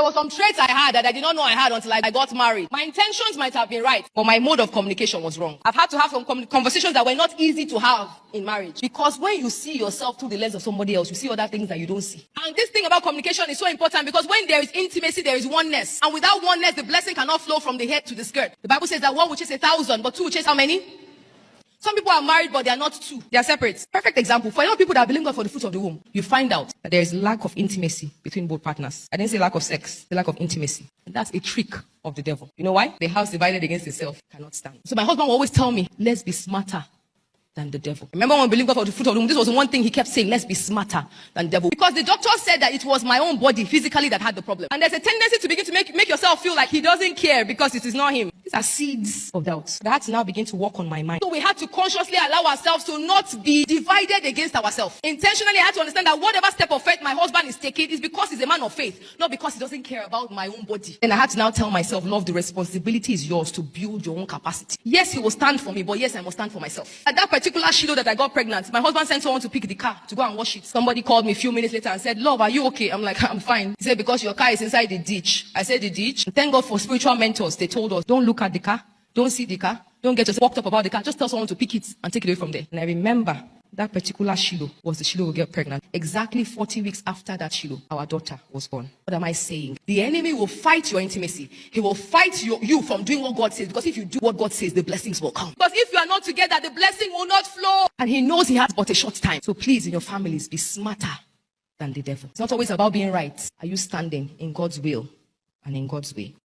were some traits I had that I did not know I had until I got married. My intentions might have been right, but my mode of communication was wrong. I've had to have some conversations that were not easy to have in marriage. Because when you see yourself through the lens of somebody else, you see other things that you don't see. And this thing about communication is so important because when there is intimacy, there is oneness. And without oneness, the blessing cannot flow from the head to the skirt. The Bible says that one will chase 1,000, but two will chase how many? Some people are married, but they are not two. They are separate. Perfect example. For a lot of people that believe God for the fruit of the womb, you find out that there is lack of intimacy between both partners. I didn't say lack of sex, the lack of intimacy. And that's a trick of the devil. You know why? The house divided against itself cannot stand. So my husband will always tell me, let's be smarter than the devil. Remember when we believed God for the fruit of the womb, this was the one thing he kept saying, let's be smarter than the devil. Because the doctor said that it was my own body physically that had the problem. And there's a tendency to begin to make yourself feel like he doesn't care because it is not him. These are seeds of doubt that had to now begin to work on my mind. So we had to consciously allow ourselves to not be divided against ourselves. Intentionally, I had to understand that whatever step of faith my husband is taking is because he's a man of faith, not because he doesn't care about my own body. And I had to now tell myself, love, the responsibility is yours to build your own capacity. Yes, he will stand for me, but yes, I must stand for myself. At that particular Shiloh that I got pregnant, my husband sent someone to pick the car to go and wash it. Somebody called me a few minutes later and said, love, are you okay? I'm like, I'm fine. He said, because your car is inside the ditch. I said, the ditch? Thank God for spiritual mentors. They told us, don't look at the car. Don't see the car. Don't get yourself worked up about the car. Just tell someone to pick it and take it away from there. And I remember that particular Shiloh was the Shiloh we get pregnant. Exactly 40 weeks after that Shiloh, our daughter was born. What am I saying? The enemy will fight your intimacy. He will fight you from doing what God says. Because if you do what God says, the blessings will come. Because if you are not together, the blessing will not flow. And he knows he has but a short time. So please, in your families, be smarter than the devil. It's not always about being right. Are you standing in God's will and in God's way?